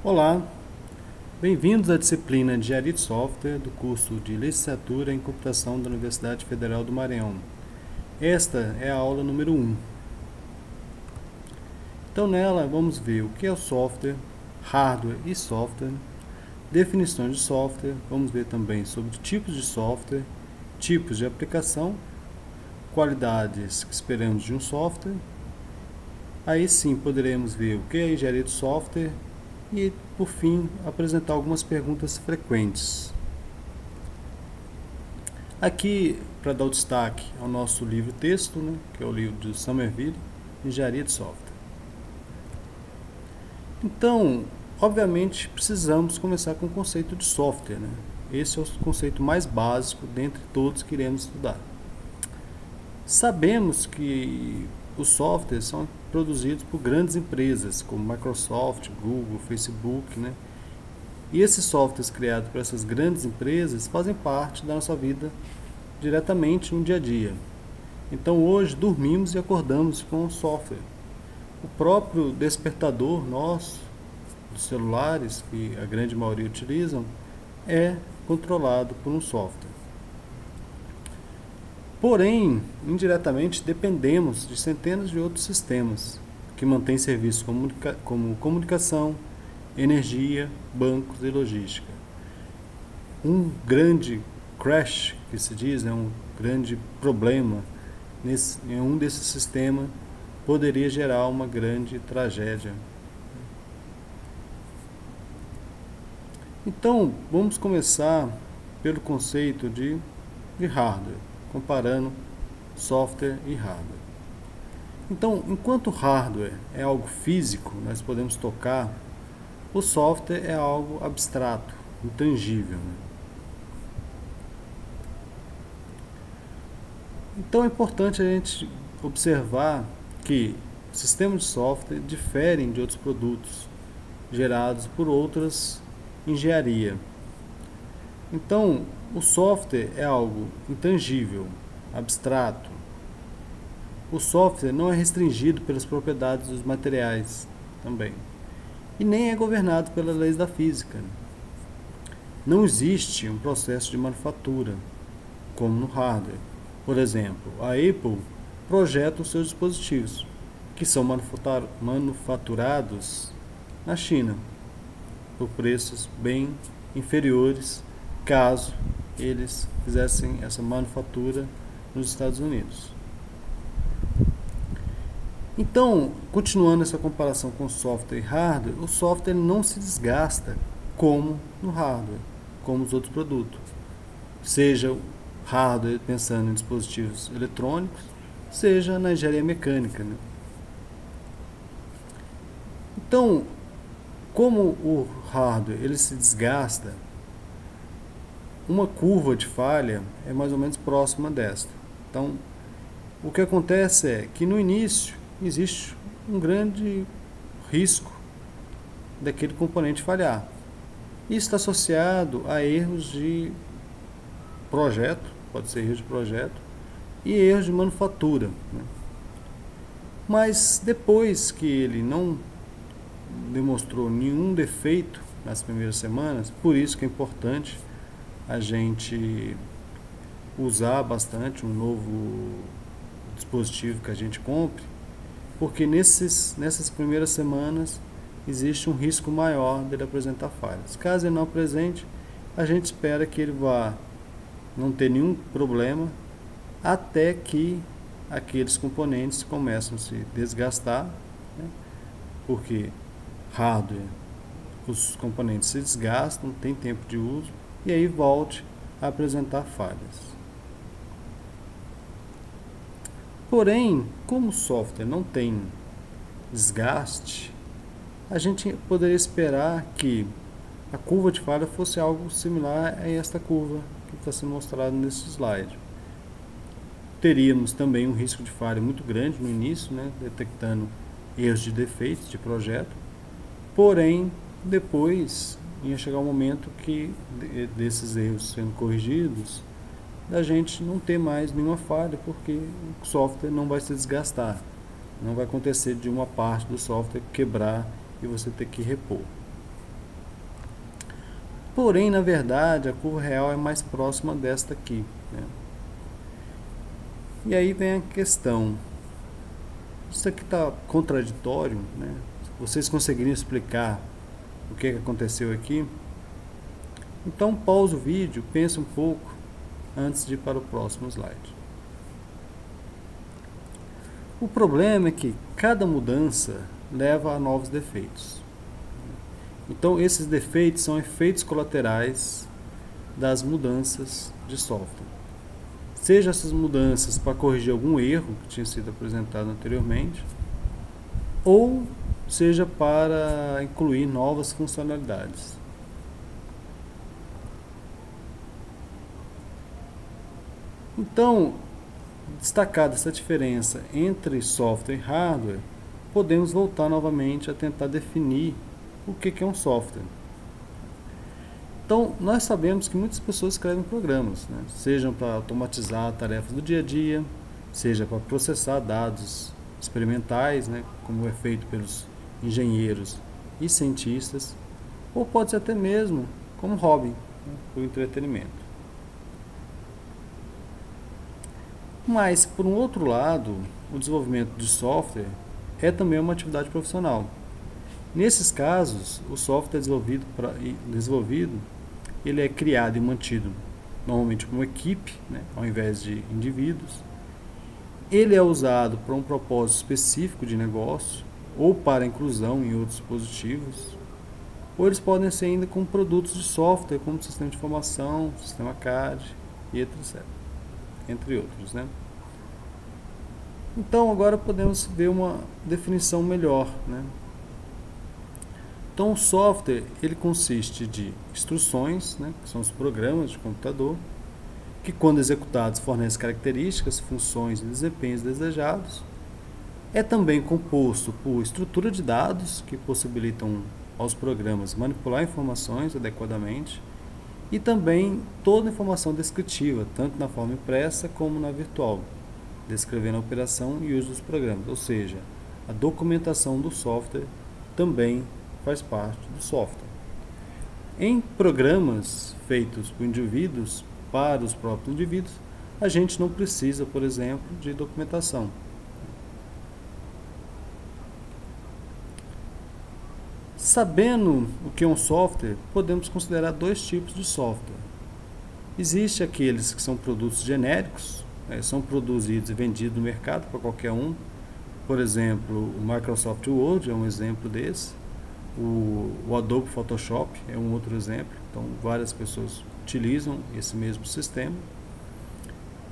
Olá, bem-vindos à disciplina de Engenharia de Software do curso de Licenciatura em Computação da Universidade Federal do Maranhão. Esta é a aula número 1. Então nela vamos ver o que é o software, hardware e software, definições de software, vamos ver também sobre tipos de software, tipos de aplicação, qualidades que esperamos de um software. Aí sim poderemos ver o que é engenharia de software e, por fim, apresentar algumas perguntas frequentes. Aqui, para dar o destaque ao nosso livro-texto, que é o livro de Somerville, Engenharia de Software. Então, obviamente, precisamos começar com o conceito de software. Esse é o conceito mais básico dentre todos que iremos estudar. Sabemos que os softwares são produzidos por grandes empresas, como Microsoft, Google, Facebook, E esses softwares criados por essas grandes empresas fazem parte da nossa vida diretamente no dia a dia. Então hoje dormimos e acordamos com o software. O próprio despertador nosso, dos celulares, que a grande maioria utilizam, é controlado por um software. Porém, indiretamente dependemos de centenas de outros sistemas que mantêm serviços como comunicação, energia, bancos e logística. Um grande crash, que se diz, um grande problema em um desses sistemas poderia gerar uma grande tragédia. Então, vamos começar pelo conceito de hardware, comparando software e hardware. Então, enquanto o hardware é algo físico, nós podemos tocar, o software é algo abstrato, intangível. Então é importante a gente observar que sistemas de software diferem de outros produtos gerados por outras engenharia. Então, o software é algo intangível, abstrato. O software não é restringido pelas propriedades dos materiais também. E nem é governado pelas leis da física. Não existe um processo de manufatura, como no hardware. Por exemplo, a Apple projeta os seus dispositivos, que são manufaturados na China, por preços bem inferiores, caso eles fizessem essa manufatura nos Estados Unidos. Então, continuando essa comparação com software e hardware, o software não se desgasta como no hardware, como os outros produtos. Seja o hardware pensando em dispositivos eletrônicos, seja na engenharia mecânica. Então, como o hardware ele se desgasta, uma curva de falha é mais ou menos próxima desta. Então, o que acontece é que no início existe um grande risco daquele componente falhar. Isso está associado a erros de projeto, pode ser erros de projeto, e erros de manufatura. Mas depois que ele não demonstrou nenhum defeito nas primeiras semanas, por isso que é importante a gente usar bastante um novo dispositivo que a gente compre, porque nessas primeiras semanas existe um risco maior dele apresentar falhas. Caso ele não apresente, a gente espera que ele vá não ter nenhum problema até que aqueles componentes começam a se desgastar, porque hardware, os componentes se desgastam, tem tempo de uso, e aí volte a apresentar falhas. Porém, como o software não tem desgaste, a gente poderia esperar que a curva de falha fosse algo similar a esta curva que está sendo mostrada nesse slide. Teríamos também um risco de falha muito grande no início, detectando erros de defeitos de projeto, porém, depois ia chegar um momento que desses erros sendo corrigidos, da gente não ter mais nenhuma falha, porque o software não vai se desgastar. Não vai acontecer de uma parte do software quebrar e você ter que repor. Porém, na verdade, a curva real é mais próxima desta aqui, né? E aí vem a questão, isso aqui está contraditório, né? Vocês conseguiriam explicar o que aconteceu aqui? Então pausa o vídeo, pensa um pouco antes de ir para o próximo slide. O problema é que cada mudança leva a novos defeitos. Então esses defeitos são efeitos colaterais das mudanças de software. Seja essas mudanças para corrigir algum erro que tinha sido apresentado anteriormente, ou seja para incluir novas funcionalidades. Então, destacada essa diferença entre software e hardware, podemos voltar novamente a tentar definir o que é um software. Então, nós sabemos que muitas pessoas escrevem programas, né? Sejam para automatizar tarefas do dia a dia, seja para processar dados experimentais, né? Como é feito pelos engenheiros e cientistas, ou pode ser até mesmo como hobby, né? Por entretenimento. Mas, por um outro lado, o desenvolvimento de software é também uma atividade profissional. Nesses casos, o software desenvolvido ele é criado e mantido normalmente como equipe, né, ao invés de indivíduos. Ele é usado para um propósito específico de negócio ou para inclusão em outros dispositivos, ou eles podem ser ainda com produtos de software como sistema de informação, sistema CAD e etc. Entre outros, né? Então agora podemos ver uma definição melhor, né? Então o software ele consiste de instruções, né, que são os programas de computador, que quando executados fornecem características, funções e desempenhos desejados. É também composto por estrutura de dados que possibilitam aos programas manipular informações adequadamente e também toda a informação descritiva, tanto na forma impressa como na virtual, descrevendo a operação e uso dos programas, ou seja, a documentação do software também faz parte do software. Em programas feitos por indivíduos para os próprios indivíduos, a gente não precisa, por exemplo, de documentação. Sabendo o que é um software, podemos considerar dois tipos de software. Existem aqueles que são produtos genéricos, são produzidos e vendidos no mercado para qualquer um. Por exemplo, o Microsoft Word é um exemplo desse. O Adobe Photoshop é um outro exemplo. Então, várias pessoas utilizam esse mesmo sistema.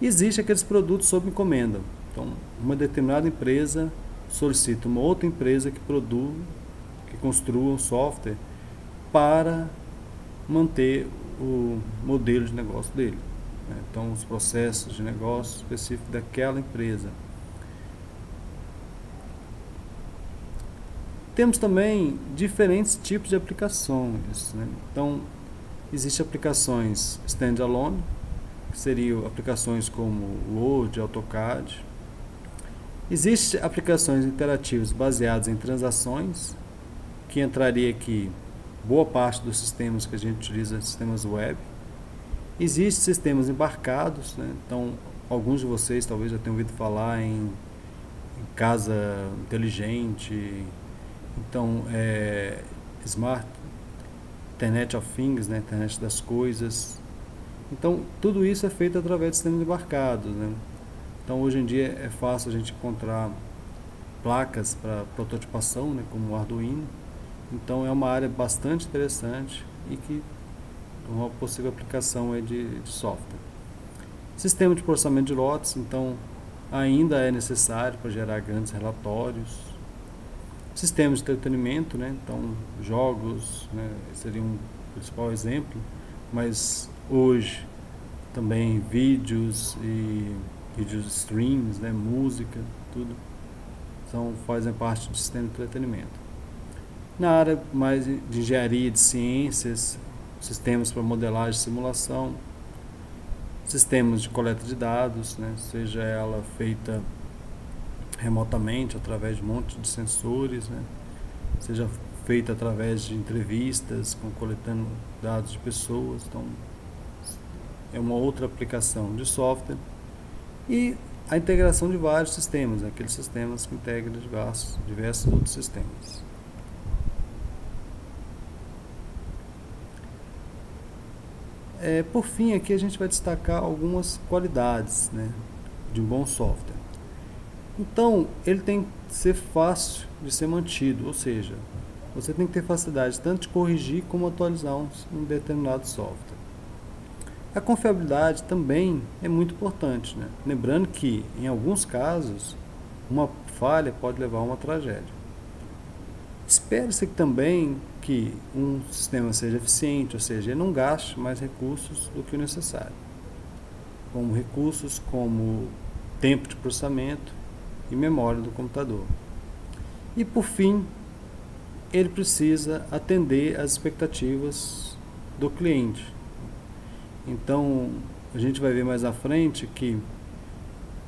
Existem aqueles produtos sob encomenda. Então, uma determinada empresa solicita uma outra empresa que construa um software para manter o modelo de negócio dele. Então, os processos de negócio específicos daquela empresa. Temos também diferentes tipos de aplicações, né? Então, existem aplicações standalone, que seriam aplicações como Word, AutoCAD. Existem aplicações interativas baseadas em transações, que entraria aqui boa parte dos sistemas que a gente utiliza, sistemas web. Existem sistemas embarcados, né? Então, alguns de vocês talvez já tenham ouvido falar em casa inteligente. Então, Smart, Internet of Things, né? Internet das coisas. Então, tudo isso é feito através de sistemas embarcados, né? Então, hoje em dia é fácil a gente encontrar placas para prototipação, né? Como o Arduino. Então, é uma área bastante interessante e que uma possível aplicação de software. Sistema de processamento de lotes, então, ainda é necessário para gerar grandes relatórios. Sistemas de entretenimento, né? Então, jogos, né? Seria um principal exemplo, mas hoje também vídeos e vídeos streams, né? Música, tudo fazem parte do sistema de entretenimento. Na área mais de engenharia, de ciências, sistemas para modelagem e simulação, sistemas de coleta de dados, né? Seja ela feita remotamente através de um monte de sensores, né? Seja feito através de entrevistas, coletando dados de pessoas. Então, é uma outra aplicação de software. E a integração de vários sistemas, aqueles sistemas que integram diversos outros sistemas. Por fim, aqui a gente vai destacar algumas qualidades, né, de um bom software. Então, ele tem que ser fácil de ser mantido, ou seja, você tem que ter facilidade tanto de corrigir como atualizar um determinado software. A confiabilidade também é muito importante, né? Lembrando que, em alguns casos, uma falha pode levar a uma tragédia. Espera-se também que um sistema seja eficiente, ou seja, ele não gaste mais recursos do que o necessário, como recursos como tempo de processamento e memória do computador. E, por fim, ele precisa atender às expectativas do cliente. Então, a gente vai ver mais à frente que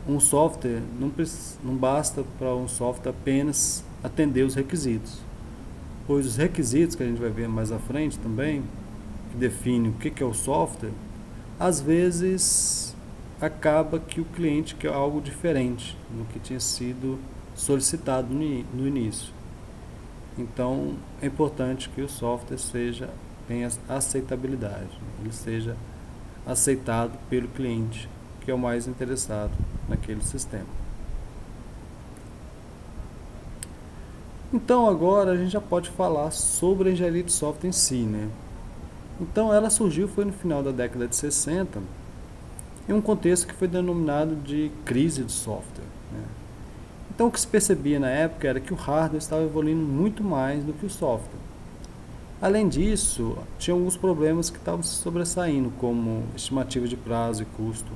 um software não basta para um software apenas atender os requisitos, pois os requisitos que a gente vai ver mais à frente também, que define o que é o software, às vezes acaba que o cliente quer algo diferente do que tinha sido solicitado no início. Então, é importante que o software tenha aceitabilidade, ele seja aceitado pelo cliente, que é o mais interessado naquele sistema. Então agora a gente já pode falar sobre a engenharia de software em si, né? Então ela foi no final da década de 60, em um contexto que foi denominado de crise de software, né? Então o que se percebia na época era que o hardware estava evoluindo muito mais do que o software. Além disso, tinha alguns problemas que estavam se sobressaindo, como estimativa de prazo e custo,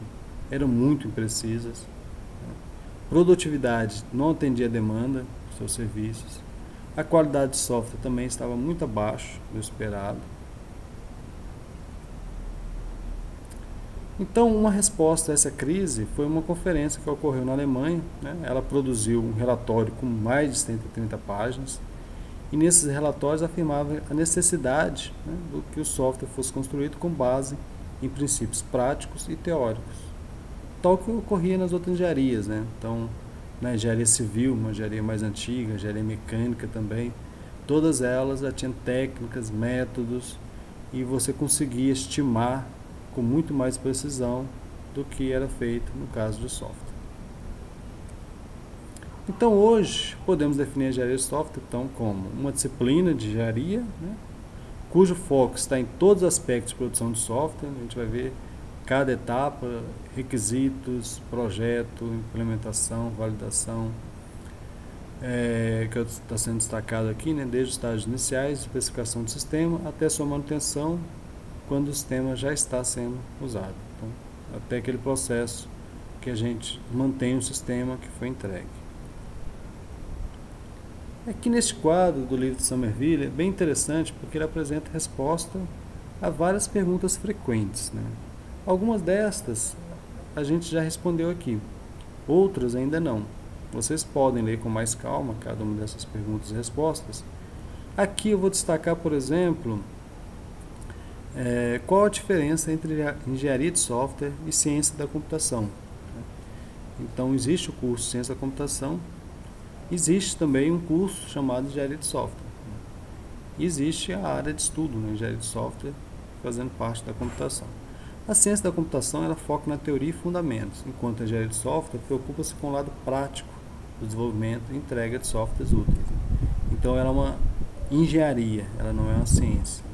eram muito imprecisas, né? Produtividade não atendia a demanda dos seus serviços, a qualidade de software também estava muito abaixo do esperado. Então, uma resposta a essa crise foi uma conferência que ocorreu na Alemanha, né? Ela produziu um relatório com mais de 130 páginas, e nesses relatórios afirmava a necessidade, né, do que o software fosse construído com base em princípios práticos e teóricos, tal que ocorria nas outras engenharias, né? Então, na engenharia civil, uma engenharia mais antiga, engenharia mecânica também, todas elas já tinham técnicas, métodos, e você conseguia estimar com muito mais precisão do que era feito no caso do software. Então hoje podemos definir a engenharia de software como uma disciplina de engenharia, né, cujo foco está em todos os aspectos de produção de software. A gente vai ver cada etapa, requisitos, projeto, implementação, validação, que está sendo destacado aqui, né, desde os estágios iniciais, especificação do sistema, até sua manutenção, quando o sistema já está sendo usado. Então, até aquele processo que a gente mantém o sistema que foi entregue. Aqui neste quadro do livro de Somerville é bem interessante porque ele apresenta resposta a várias perguntas frequentes, né? Algumas destas a gente já respondeu aqui, outras ainda não. Vocês podem ler com mais calma cada uma dessas perguntas e respostas. Aqui eu vou destacar, por exemplo, qual a diferença entre engenharia de software e ciência da computação. Então, existe o curso de ciência da computação. Existe também um curso chamado Engenharia de Software. Existe a área de estudo na Engenharia de Software, fazendo parte da computação. A ciência da computação ela foca na teoria e fundamentos, enquanto a Engenharia de Software preocupa-se com o lado prático do desenvolvimento e entrega de softwares úteis. Então ela é uma engenharia, ela não é uma ciência.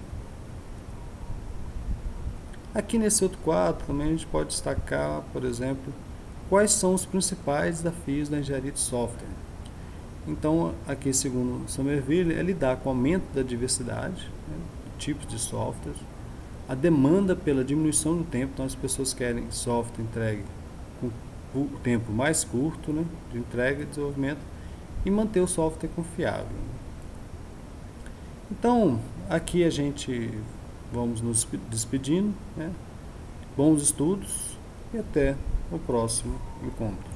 Aqui nesse outro quadro também a gente pode destacar, por exemplo, quais são os principais desafios da engenharia de software. Então, aqui, segundo Somerville, é lidar com o aumento da diversidade, né, de tipos de softwares, a demanda pela diminuição do tempo. Então, as pessoas querem software entregue com o tempo mais curto, né, de entrega e desenvolvimento, e manter o software confiável. Então, aqui a gente vamos nos despedindo, né? Bons estudos e até o próximo encontro.